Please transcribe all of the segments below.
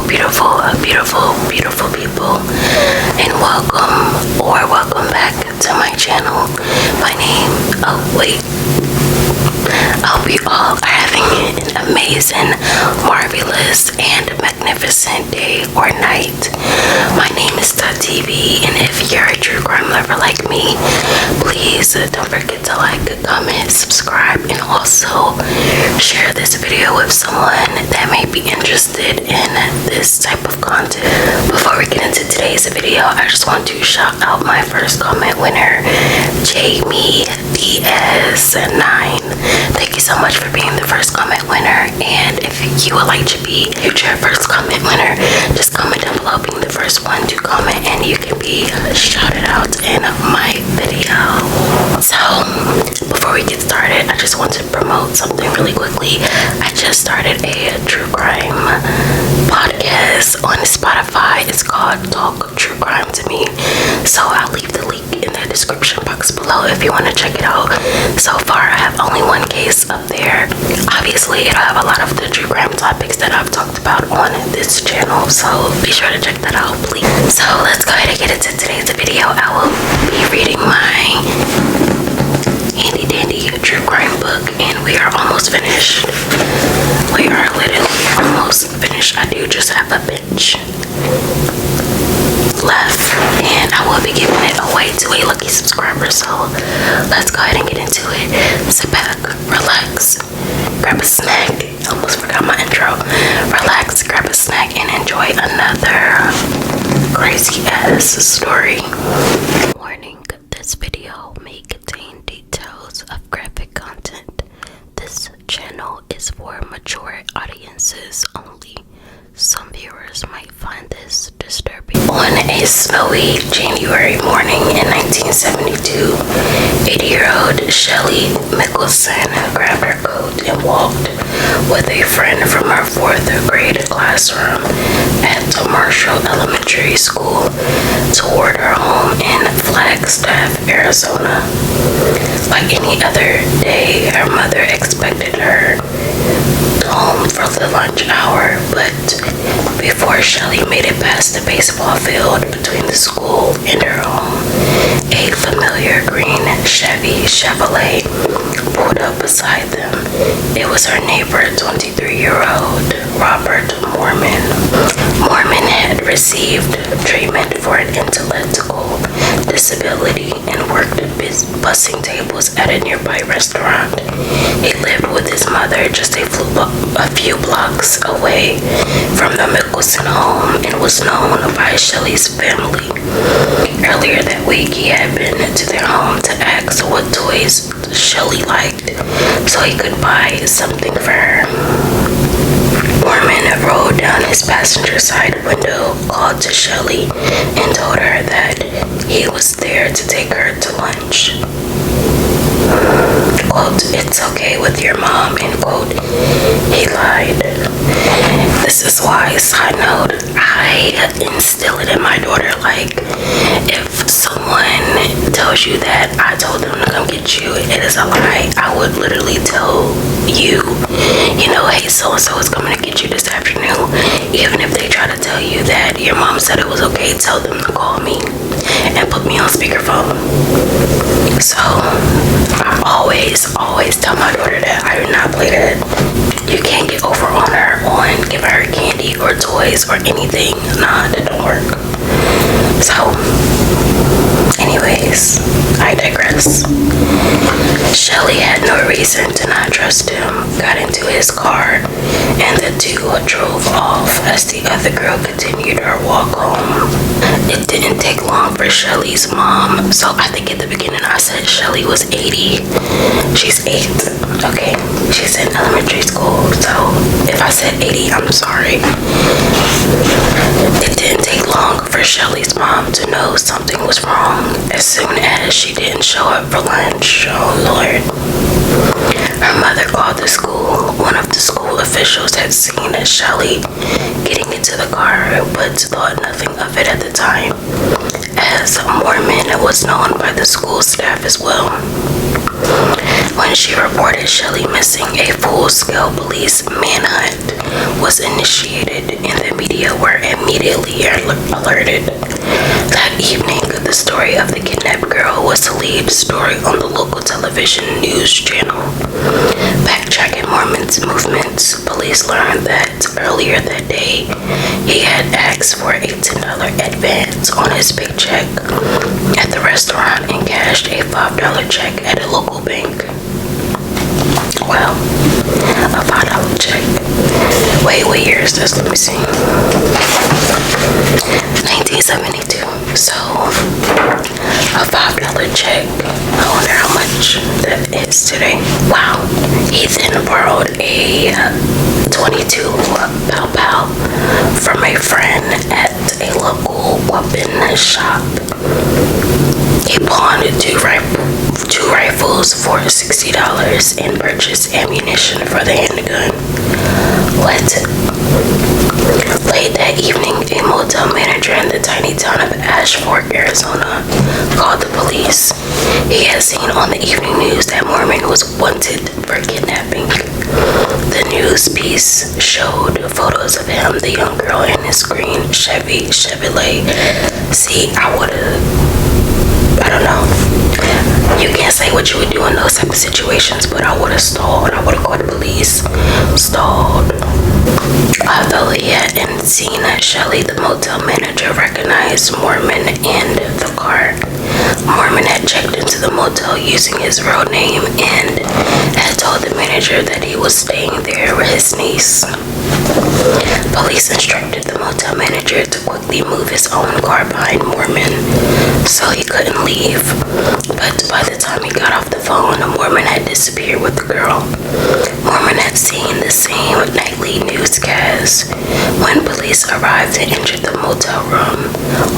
beautiful people, and welcome back to my channel. My name, I hope you all are having an amazing, marvelous, and magnificent day or night. My name is TatiV, and if you're a true crime lover like me, please don't forget to like, comment, subscribe, and also share this video with someone that may be interested in this type of content. Before we get into today's video, I just want to shout out my first comment winner, Jamie DS9. Thank you so much for being the first comment winner, and if you would like to be future first comment winner, just comment down below being the first one to comment and you can be shouted out in my video. So before we get started, I just want to promote something really quickly. I just started a true crime podcast on Spotify. It's called Talk True Crime to Me, so I'll leave the link in the description box below if you want to check it out. So far I have only one case up there. Obviously it'll have a lot of the true crime topics that I've talked about on this channel, so be sure to check that out, please. So let's go ahead and get into today's video. I will be reading my handy dandy true crime book, and we are almost finished. We are literally almost finished. I do just have a bench left, and I will be giving it away to a lucky subscriber. So let's go ahead and get into it. Sit back, relax, grab a snack. Almost forgot my intro. Relax, grab a snack, and enjoy another crazy ass story. Warning: this video may contain details of graphic content. This channel is for mature audiences only. Some viewers might find this disturbing. On a snowy January morning in 1972, 80-year-old Shelly Mickelson grabbed her coat and walked with a friend from her 4th grade classroom at Marshall Elementary School toward her home in Flagstaff, Arizona. Like any other day, her mother expected her home for the lunch hour, but before Shelly made it past the baseball field between the school and her home, a familiar green Chevy Chevrolet pulled up beside them. It was her neighbor, 23-year-old Roberta Maude Moormann had received treatment for an intellectual disability and worked bussing tables at a nearby restaurant. He lived with his mother just a few blocks away from the Mickelson home and was known by Shelly's family. Earlier that week, he had been to their home to ask what toys Shelly liked so he could buy something for her. Moorman rolled down his passenger side window, called to Shelly, and told her that he was there to take her to lunch. Quote, "It's okay with your mom," end quote. He lied. This is why, side note, I instill it in my daughter, like, if someone tells you that I told them to come get you, it is a lie. I would literally tell you, hey, so-and-so is coming to get you this afternoon. Even if they try to tell you that your mom said it was okay, tell them to call me and put me on speakerphone. So I always tell my daughter that I do not play that. You can't get over on her on giving her candy or toys or anything. Nah, that don't work. So anyways, I digress. Shelly had no reason to not trust him, got into his car, and the two drove off as the other girl continued her walk home. It didn't take long for Shelly's mom, so I think at the beginning I said Shelly was 80. She's 8, okay? She's in elementary school, so if I said 80, I'm sorry. It didn't take long for Shelly's mom to know something was wrong as soon as she didn't show up for lunch. Oh Lord. Her mother called the school. One of the school officials had seen Shelly getting into the car, but thought nothing of it at the time, as Moorman was known by the school staff as well. When she reported Shelly missing, a full-scale police manhunt was initiated and the media were immediately alerted. That evening, the story of the kidnapped girl was the lead story on the local television news channel. Backtracking Moorman's movements, police learned that earlier that day, he had asked for a $10 advance on his paycheck at the restaurant and cashed a $5 check at a local bank. Wow, a $5 check. Wait, what year is this? Let me see. 1972. So, a $5 check. I wonder how much that is today. Wow. He then borrowed a 22 pow pow from a friend at a local weapon shop. He pawned two rifles for $60 and purchased ammunition for the handgun. What? Late that evening, a motel manager in the tiny town of Ashford, Arizona, called the police. He had seen on the evening news that Moorman was wanted for kidnapping. The news piece showed photos of him, the young girl, in his green Chevrolet. See, I don't know. You can't say what you would do in those type of situations, but I would have stalled. I would have called the police. Stalled. Although he hadn't seen Shelly, the motel manager recognized Moorman and the car. Moorman had checked into the motel using his real name and had told the manager that he was staying there with his niece. Police instructed the motel manager to quickly move his own car behind Moorman so he couldn't leave. But by the time he got off the phone, Moorman had disappeared with the girl. Moorman had seen the same nightly newscast. When police arrived and entered the motel room,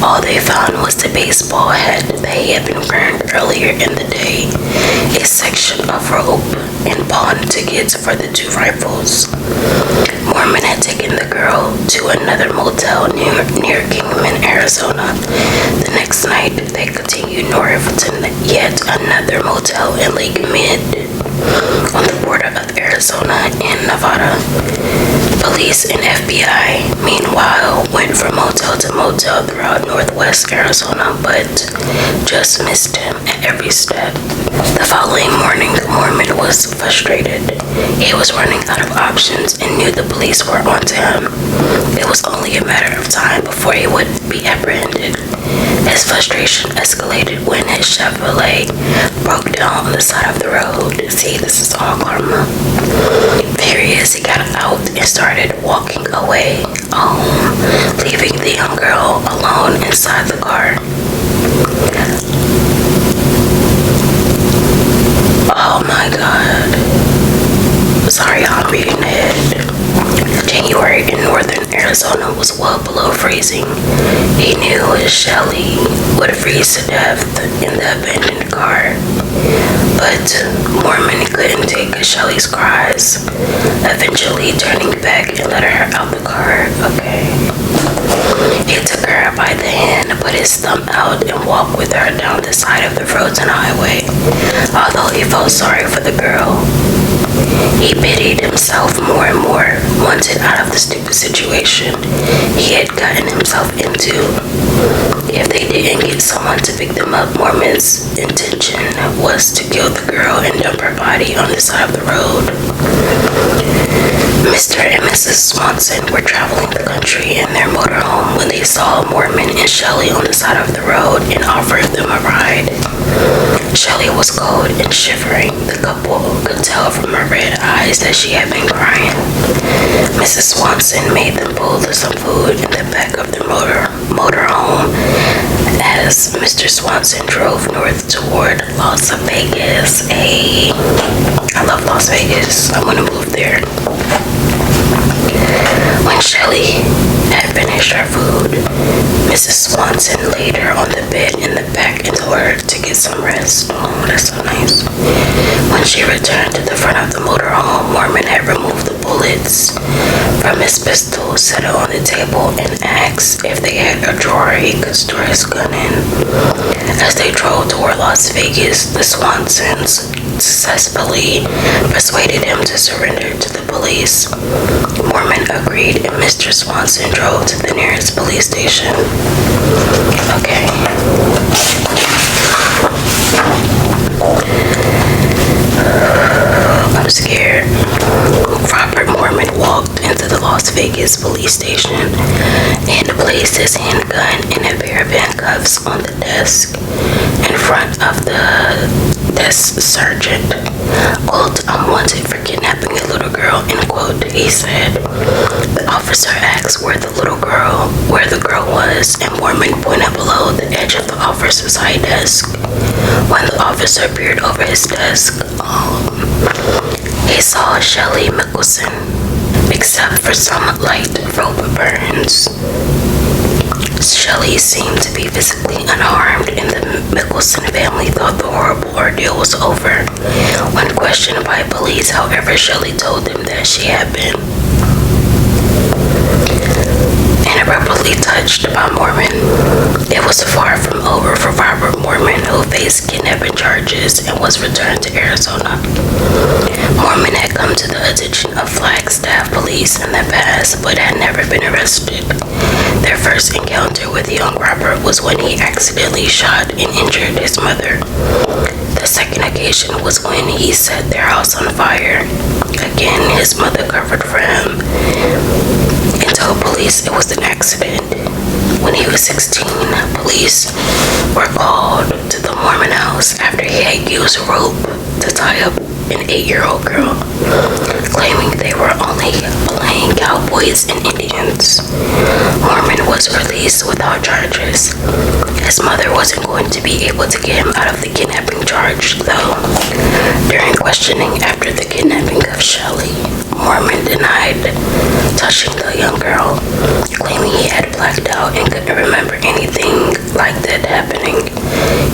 all they found was the baseball hat they had been wearing earlier in the day, a section of rope, and pawn tickets for the two rifles. Moorman had taken the girl to another motel near Kingman, Arizona. The next night, they continued north to yet another motel in Lake Mead, on the border of Arizona and Nevada. Police and FBI, meanwhile, went from motel to motel throughout northwest Arizona, but just missed him at every step. The following morning, Moorman was frustrated. He was running out of options and knew the police were onto him. It was only a matter of time before he would be apprehended. His frustration escalated when his Chevrolet broke down on the side of the road. See, this is all karma. Furious, he got out and started walking away home, leaving the young girl alone inside the car. Oh my God. Sorry, I'm reading ahead. January in northern Arizona was well below freezing. He knew Shelly would freeze to death in the abandoned car, but Moorman couldn't take Shelly's cries, eventually turning back and letting her out the car. Okay. He took her by the hand, put his thumb out, and walked with her down the side of the frozen highway. Although he felt sorry for the girl, he pitied himself more and more, wanted out of the stupid situation he had gotten himself into. If they didn't get someone to pick them up, Moorman's intention was to kill the girl and dump her body on the side of the road. Mr. and Mrs. Swanson were traveling the country in their motorhome when they saw Moorman and Shelly on the side of the road and offered them a ride. Shelly was cold and shivering. The couple could tell from her red eyes that she had been crying. Mrs. Swanson made them both some food in the back of the motorhome as Mr. Swanson drove north toward Las Vegas. Hey, I love Las Vegas. I want to move there. When Shelly had finished her food, Mrs. Swanson laid her on the bed in the back and told her to get some rest. Oh, that's so nice. When she returned to the front of the motorhome, Moorman had removed the bullets from his pistol, set it on the table, and asked if they had a drawer he could store his gun in. As they drove toward Las Vegas, the Swansons successfully persuaded him to surrender to the police. Moorman agreed and Mr. Swanson drove to the nearest police station. Okay. I'm scared. Robert Moorman walked into the Las Vegas police station and placed his handgun and a pair of handcuffs on the desk in front of the desk sergeant. Quote, "I'm wanted for kidnapping a little girl," end quote, he said. The officer asked where the girl was, and Moorman pointed below the edge of the officer's high desk. When the officer peered over his desk, he saw Shelly Mickelson, except for some light rope burns. Shelly seemed to be physically unharmed, and the Mickelson family thought the horrible ordeal was over. When questioned by police, however, Shelly told them that she had been irreparably touched by Moorman. It was far from over for Robert Moorman, who faced kidnapping charges and was returned to Arizona. Moorman had come to the attention of Flagstaff police in the past, but had never been arrested. Their first encounter with young Robert was when he accidentally shot and injured his mother. The second occasion was when he set their house on fire. Again, his mother covered for him and told police it was an accident. When he was 16, police were called to the Moorman house after he had used a rope to tie up an 8-year-old girl, claiming they were only playing cowboys and Indians. Moorman was released without charges. His mother wasn't going to be able to get him out of the kidnapping charge, though. During questioning after the kidnapping of Shelly, Moorman denied touching the young girl, claiming he had blacked out and couldn't remember anything like that happening.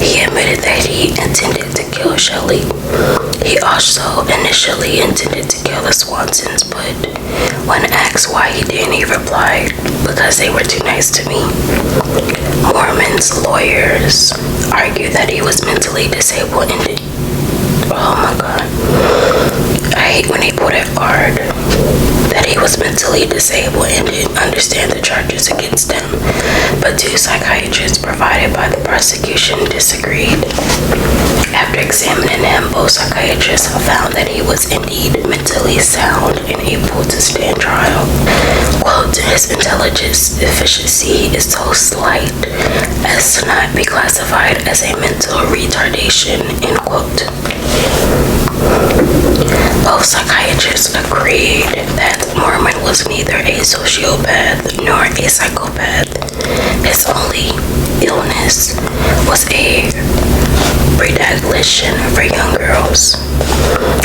He admitted that he intended to kill Shelly. He also initially intended to kill the Swansons, but when asked why he didn't, he replied, "Because they were too nice to me." Moorman's lawyers argued that he was mentally disabled and oh my god, I hate when they pull that card, that he was mentally disabled and didn't understand the charges against him, but 2 psychiatrists provided by the prosecution disagreed. After examining him, both psychiatrists found that he was indeed mentally sound and able to stand trial. Quote, "His intelligence deficiency is so slight as to not be classified as a mental retardation," end quote. Both psychiatrists agreed that Moorman was neither a sociopath nor a psychopath. His only illness was a predilection for young girls.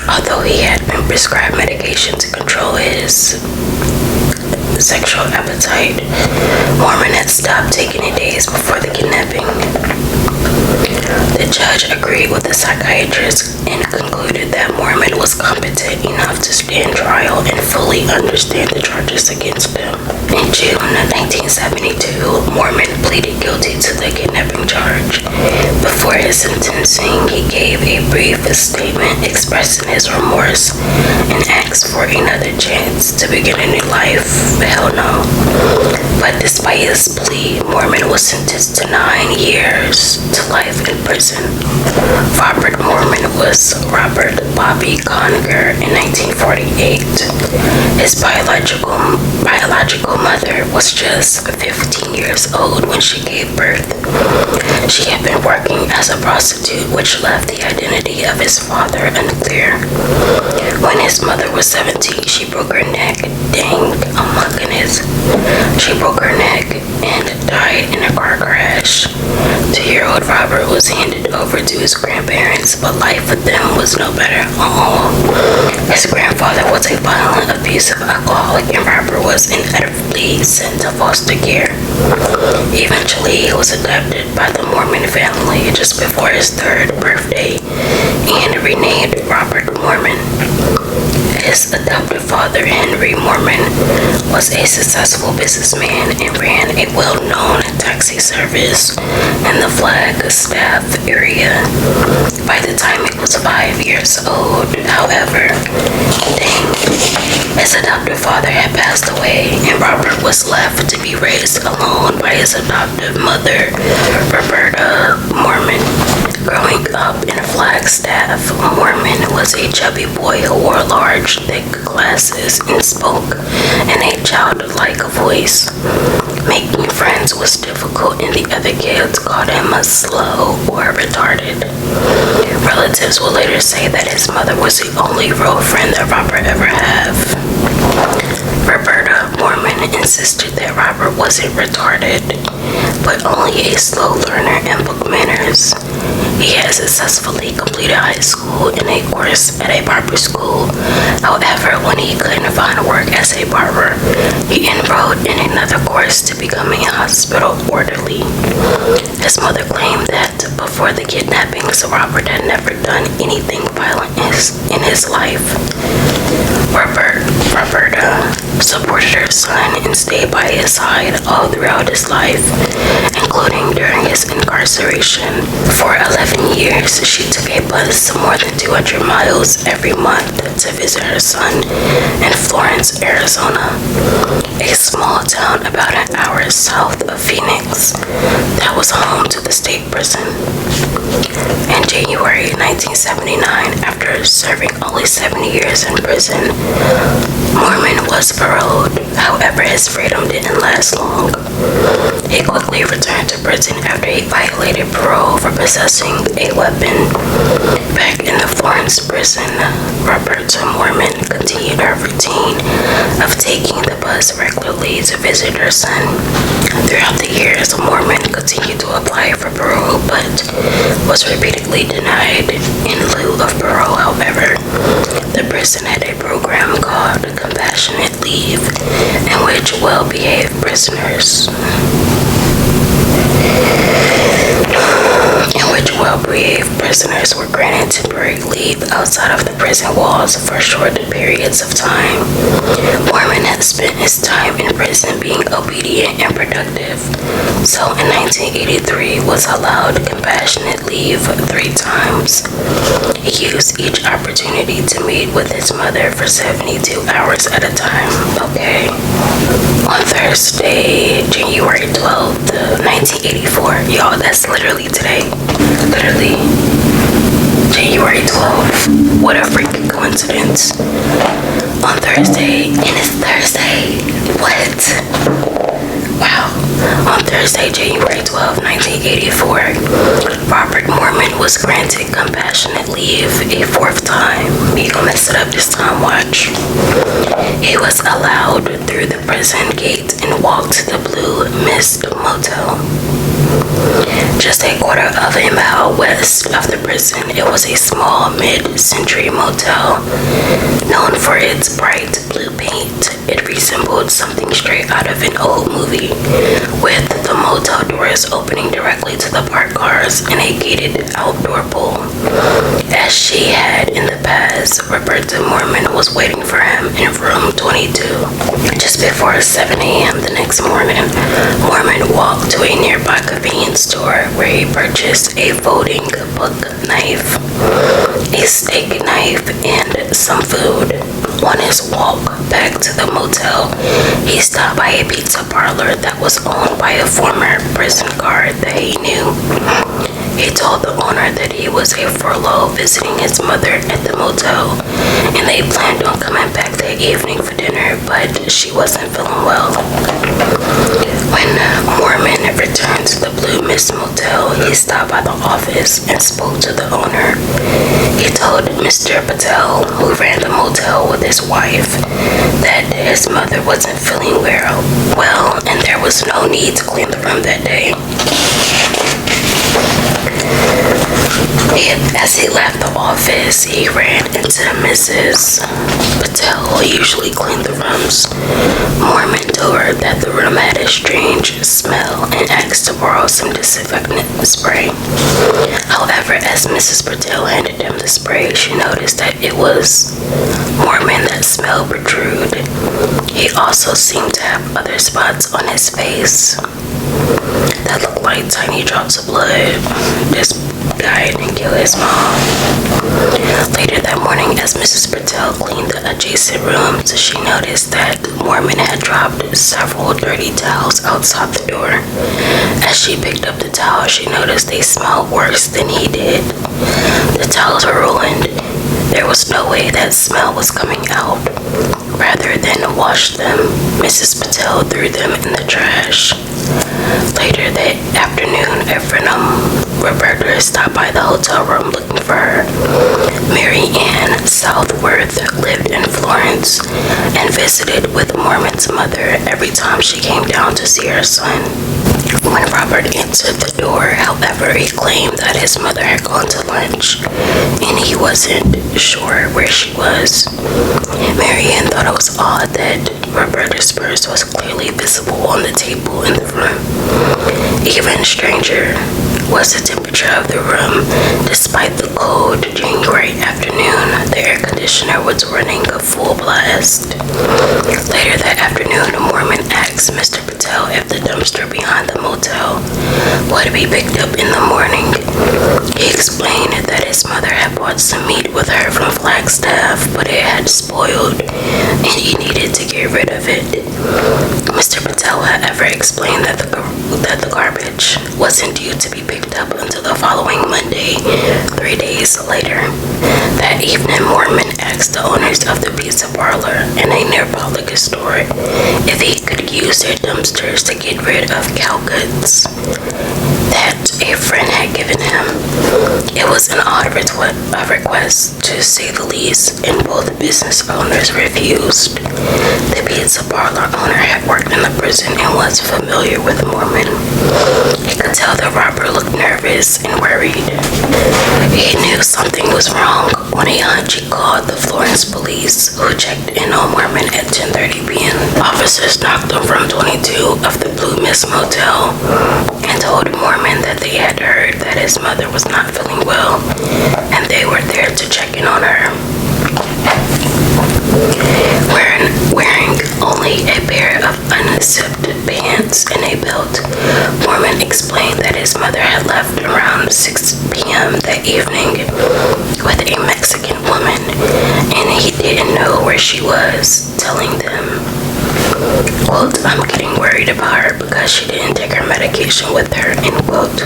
Although he had been prescribed medication to control his sexual appetite, Moorman had stopped taking it days before the kidnapping. The judge agreed with the psychiatrist and concluded that Moorman was competent enough to stand trial and fully understand the charges against him. In June 1972, Moorman pleaded guilty to the kidnapping charge. Before his sentencing, he gave a brief statement expressing his remorse and asked for another chance to begin a new life. Hell no. But despite his plea, Moorman was sentenced to 9 years to life in prison. Robert Moorman was Robert Bobby Conger in 1948. His biological mother was just 15 years old when she gave birth. She had been working as a prostitute, which left the identity of his father unclear. When his mother was 17, she broke her neck. Dang, oh my goodness. She broke her neck and died in a car crash. 2-year-old Robert was handed over to his grandparents, but life with them was no better. His grandfather was a violent, abusive alcoholic, and Robert was inevitably sent to foster care. Eventually, he was adopted by the Moorman family just before his 3rd birthday and renamed Robert Moorman. His adoptive father, Henry Moorman, was a successful businessman and ran a well-known taxi service in the Flagstaff area. By the time he was 5 years old, however, his adoptive father had passed away, and Robert was left to be raised alone by his adoptive mother, Roberta Maude. Growing up in Flagstaff, Moorman was a chubby boy who wore large, thick glasses and spoke in a childlike voice. Making friends was difficult, and the other kids called him slow or retarded. Relatives will later say that his mother was the only real friend that Robert ever had. Roberta Moorman insisted that Robert wasn't retarded, but only a slow learner in book manners. He had successfully completed high school and a course at a barber school. However, when he couldn't find work as a barber, he enrolled in another course to become a hospital orderly. His mother claimed that before the kidnappings, Robert had never done anything violent in his life. Roberta supported her son and stayed by his side all throughout his life, including during his incarceration. For 11 years, she took a bus more than 200 miles every month to visit her son in Florence, Arizona, a small town about an hour south of Phoenix that was home to the state prison. In January 1979, after serving only 7 years in prison, Moorman was paroled. However, his freedom didn't last long. He quickly returned to prison after he violated parole for possessing a weapon. Back in the Florence prison, Roberta Moorman continued her routine of taking the bus regularly to visit her son. Throughout the years, Moorman continued to apply for parole, but was repeatedly denied. In lieu of parole, however, the prison had a program called Compassionate Leave, in which well-behaved prisoners were granted temporary leave outside of the prison walls for short periods of time. Moorman had spent his time in prison being obedient and productive, so in 1983 was allowed compassionate leave 3 times. He used each opportunity to meet with his mother for 72 hours at a time. Okay. On Thursday, January 12th, 1984, y'all, that's literally today. Literally. January 12th. What a freaking coincidence. On Thursday, and it's Thursday. What? Wow. On Thursday, January 12, 1984, Robert Moorman was granted compassionate leave a 4th time. He gonna mess it up this time, watch. He was allowed through the prison gate and walked to the Blue Mist Motel. Just a quarter of a mile west of the prison, it was a small mid-century motel. Known for its bright blue paint, it resembled something straight out of an old movie, with the motel doors opening directly to the parked cars and a gated outdoor pool. As she had in the past, Roberta Moorman was waiting for him in room 22. Just before 7 a.m. the next morning, Moorman walked to a nearby convenience store where he purchased a folding book knife, a steak knife, and some food. On his walk back to the motel, he stopped by a pizza parlor that was owned by a former prison guard that he knew. He told the owner that he was a furlough visiting his mother at the motel, and they planned on coming back that evening for dinner, but she wasn't feeling well. When Moorman returned to the Blue Mist Motel, he stopped by the office and spoke to the owner. He told Mr. Patel, who ran the motel with his wife, that his mother wasn't feeling well, and there was no need to clean the room that day. As he left the office, he ran into Mrs. Patel, who usually cleaned the rooms. Moorman told her that the room had a strange smell, and and asked to borrow some disinfectant spray. However, as Mrs. Patel handed him the spray, she noticed that it was Moorman that smell protrude. He also seemed to have other spots on his face that looked like tiny drops of blood. This guy didn't kill his mom. Later that morning, as Mrs. Patel cleaned the adjacent rooms, she noticed that Moorman had dropped several dirty towels outside the door. As she picked up the towels, she noticed they smelled worse than he did. The towels were ruined. There was no way that smell was coming out. Rather than wash them, Mrs. Patel threw them in the trash. Later that afternoon, a friend of Roberta stopped by the hotel room looking for her. Mary Ann Southworth lived in Florence and visited with Moorman's mother every time she came down to see her son. When Robert answered the door, however, he claimed that his mother had gone to lunch and he wasn't sure where she was. Mary Ann thought it was odd that Roberta's purse was clearly visible on the table in the room. Even stranger was the temperature of the room. Despite the cold January afternoon, the air conditioner was running a full blast. Later that afternoon, Moorman asked Mr. Patel if the dumpster behind the motel would be picked up in the morning. He explained that his mother had bought some meat with her from Flagstaff, but it had spoiled and he needed to get rid of it. Mr. Patel, however, explained that the garbage wasn't due to be picked up until the following Monday, 3 days later. That evening, Moorman asked the owners of the pizza parlor and a nearby liquor store if he could use their dumpsters to get rid of cow guts that a friend had given him. It was an odd request, to say the least, and both business owners refused. The pizza parlor owner had worked in the prison and was familiar with Moorman. He could tell that Robert looked nervous and worried. He knew something was wrong. On a hunch, he called the Florence police, who checked in on Moorman at 10:30 p.m. Officers knocked on room 22 of the Blue Mist Motel and told Moorman that they had heard that his mother was not feeling well and they were there to check in on her. Wearing only a pair of unzipped pants and a belt, Moorman explained that his mother had left around 6 p.m. that evening with a Mexican woman, and he didn't know where she was, telling them, quote, "I'm getting worried about her because she didn't take her medication with her," end quote.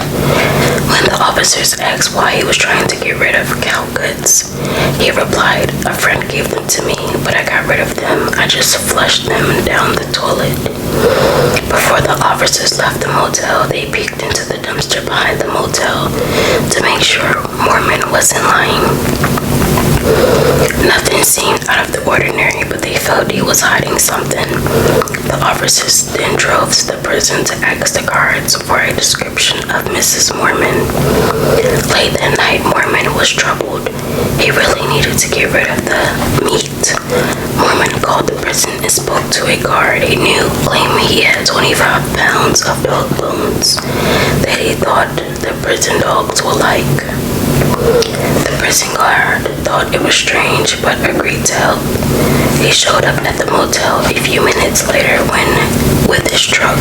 When the officers asked why he was trying to get rid of cow guts, he replied, "A friend gave them to me, but I got rid of them. I just flushed them down the toilet." Before the officers left the motel, they peeked into the dumpster behind the motel to make sure Moorman wasn't lying. Nothing seemed out of the ordinary, but they felt he was hiding something. The officers then drove to the prison to ask the guards for a description of Mrs. Moorman. Late that night, Moorman was troubled. He really needed to get rid of the meat. Moorman called the prison and spoke to a guard he knew, claiming he had 25 pounds of dog bones that he thought the prison dogs would like. The prison guard thought it was strange, but agreed to help. He showed up at the motel a few minutes later with his truck,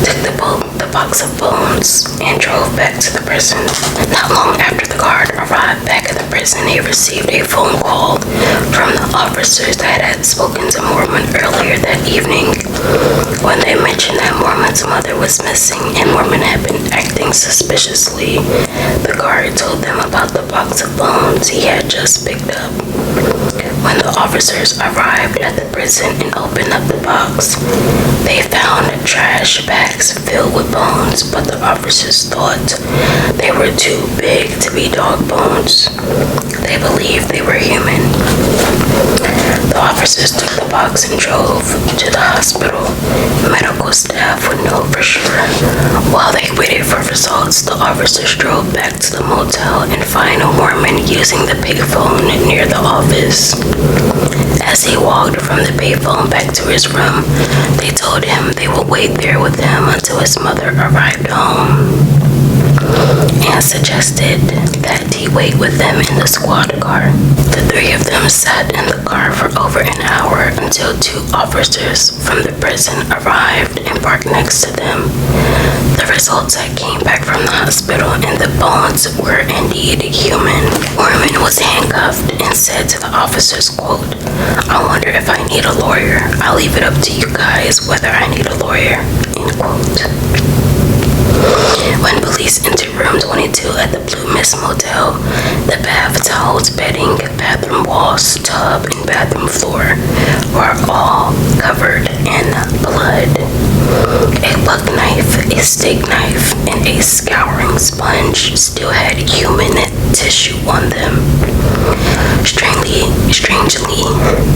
took the box of bones, and drove back to the prison. Not long after the guard arrived back at the prison, he received a phone call from the officers that had spoken to Moorman earlier that evening. When they mentioned that Moorman's mother was missing and Moorman had been acting suspiciously, the guard told them about the box of bones he had just picked up. When the officers arrived at the prison and opened up the box, they found trash bags filled with bones, but the officers thought they were too big to be dog bones. They believed they were human. The officers took the box and drove to the hospital. Medical staff would know for sure. While they waited for results, the officers drove back to the motel and found Moorman using the payphone near the office. As he walked from the payphone back to his room, they told him they would wait there with him until his mother arrived home and suggested that he wait with them in the squad car. The three of them sat in the car for over an hour until two officers from the prison arrived and parked next to them. The results that came back from the hospital and the bones were indeed human. Moorman was handcuffed and said to the officers, quote, "I wonder if I need a lawyer. I'll leave it up to you guys whether I need a lawyer," end quote. When police entered room 22 at the Blue Mist Motel, the bath towels, bedding, bathroom walls, tub, and bathroom floor were all covered in blood. A buck knife, a steak knife, and a scouring sponge still had human tissue on them. Strangely,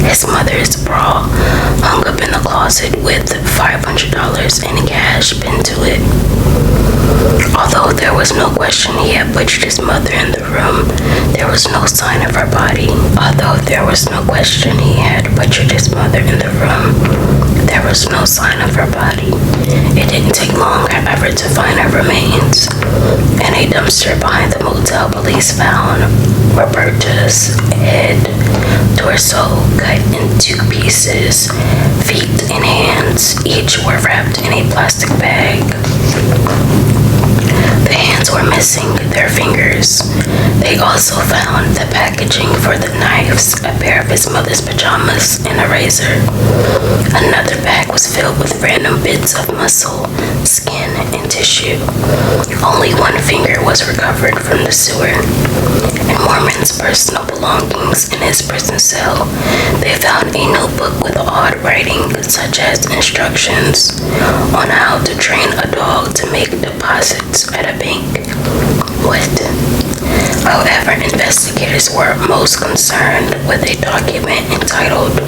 his mother's bra hung up in the closet with $500 in cash pinned to it. Although there was no question he had butchered his mother in the room, there was no sign of her body. Although there was no question he had butchered his mother in the room, there was no sign of her body. It didn't take long, however, to find her remains. In a dumpster behind the motel, police found Roberta's head, torso cut in two pieces, feet and hands, each were wrapped in a plastic bag. The hands were missing their fingers. They also found the packaging for the knives, a pair of his mother's pajamas, and a razor. Another bag was filled with random bits of muscle, skin, and tissue. Only one finger was recovered from the sewer. In Moorman's personal belongings in his prison cell, they found a notebook with odd writing, such as instructions on how to train a dog to make deposits at a bank. What? However, investigators were most concerned with a document entitled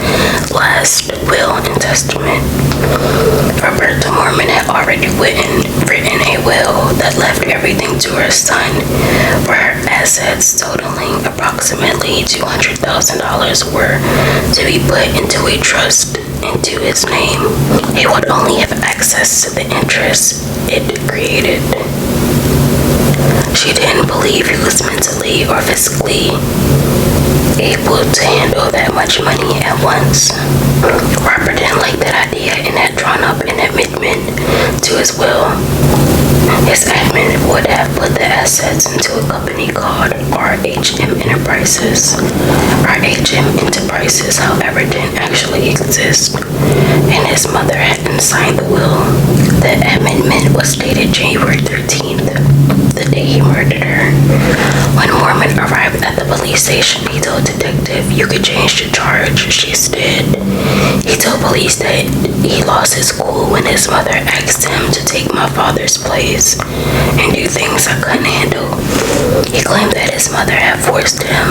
Last Will and Testament. Roberta Moorman had already written a will that left everything to her son, for her assets totaling approximately $200,000 were to be put into a trust into his name. He would only have access to the interest it created. She didn't believe he was mentally or physically able to handle that much money at once. Robert didn't like that idea and had drawn up an amendment to his will. His admin would have put the assets into a company called RHM Enterprises. RHM Enterprises, however, didn't actually exist, and his mother hadn't signed the will. The amendment was dated January 13th, the day he murdered her. When Moorman arrived at the police station, he told detective, "You could change the charge." She did. He told police that he lost his cool when his mother asked him to take my father's place and do things I couldn't handle. He claimed that his mother had forced him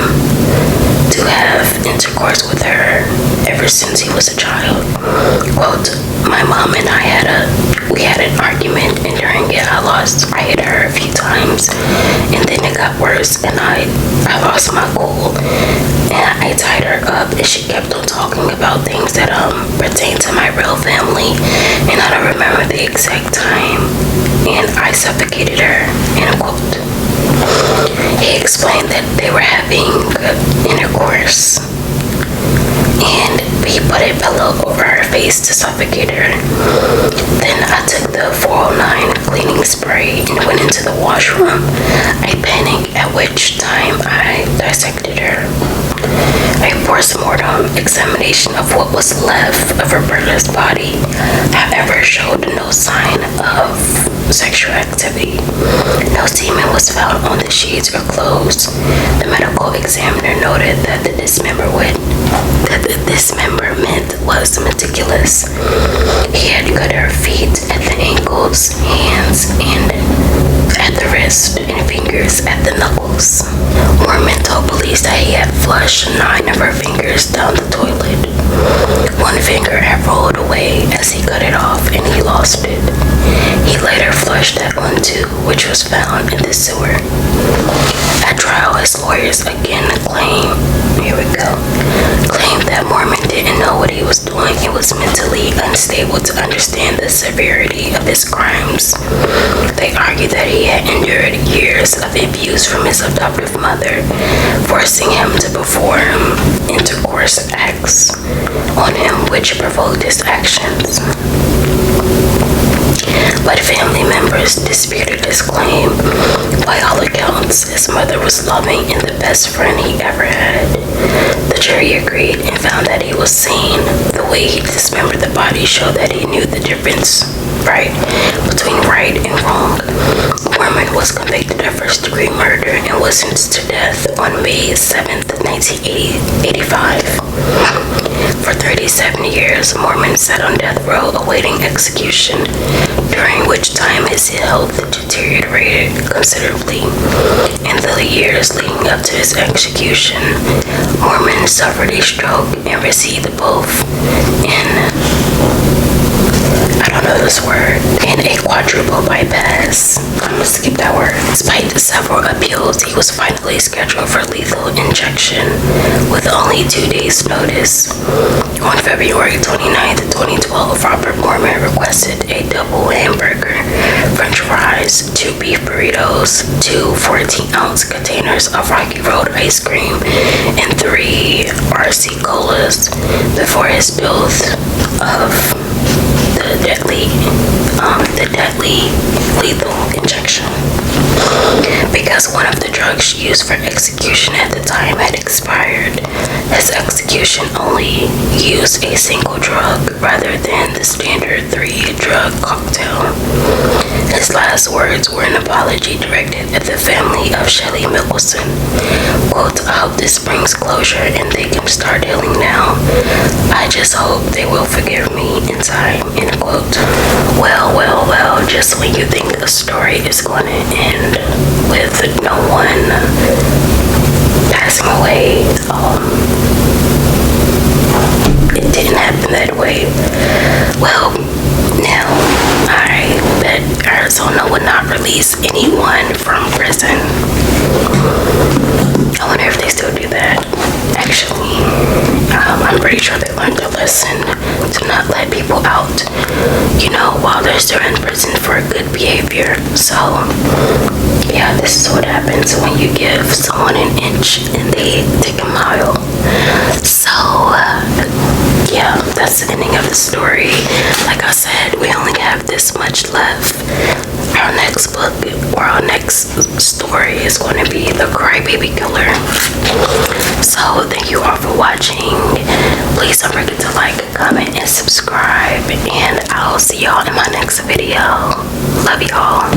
to have intercourse with her ever since he was a child. Quote, "My mom and I had an argument, and during it I hit her a few times, and then it got worse, and I lost my cool, and I tied her up, and she kept on talking about things that pertain to my real family, and I don't remember the exact time, and I suffocated her," end quote. He explained that they were having intercourse, and he put a pillow over her face to suffocate her. Then I took the 409 cleaning spray and went into the washroom. I panicked, at which time I dissected her. A post-mortem examination of what was left of Roberta's body, however, showed no sign of sexual activity. No semen was found on the sheets or clothes. The medical examiner noted that the dismemberment was meticulous. He had cut her feet at the ankles, hands, and at the wrist, and fingers at the knuckles. Moorman told police that he had flushed 9 of her fingers down the toilet. One finger had rolled away as he cut it off, and he lost it. He later flushed that one too, which was found in the sewer. At trial, his lawyers again claimed that Moorman didn't know what he was doing and was mentally unstable to understand the severity of his crimes. They argued that he had endured years of abuse from his adoptive mother, forcing him to perform intercourse acts on him which provoked his actions. But family members disputed his claim. By all accounts, his mother was loving and the best friend he ever had. The jury agreed and found that he was sane. The way he dismembered the body showed that he knew the difference between right and wrong. Moorman was convicted of first-degree murder and was sentenced to death on May 7, 1985. For 37 years, Moorman sat on death row awaiting execution, during which time his health deteriorated considerably. In the years leading up to his execution, Moorman suffered a stroke and received both in a quadruple bypass. I'm gonna skip that word. Despite the several appeals, he was finally scheduled for lethal injection with only 2 days' notice. On February 29, 2012, Robert Moorman requested a double hamburger, french fries, 2 beef burritos, 2 14-ounce containers of Rocky Road ice cream, and 3 RC colas before his bill of the deadly lethal injection. Because one of the drugs used for execution at the time had expired, his execution only used a single drug rather than the standard 3-drug cocktail. His last words were an apology directed at the family of Shelly Mickelson. Quote, "I hope this brings closure and they can start healing now. I just hope they will forgive me in time," end quote. Well, just when you think a story is going to end with no one passing away, it didn't happen that way. Well, now I bet Arizona would not release anyone from prison. I wonder if they still do that. Actually, I'm pretty sure they learned their lesson to not let people out, while they're still in prison for good behavior. So, yeah, this is what happens when you give someone an inch and they take a mile. So, yeah, that's the ending of the story. Like I said, we only have this much left. Our next book or our next story is going to be The Crybaby Killer. So thank you all for watching. Please don't forget to like, comment, and subscribe. And I'll see y'all in my next video. Love y'all.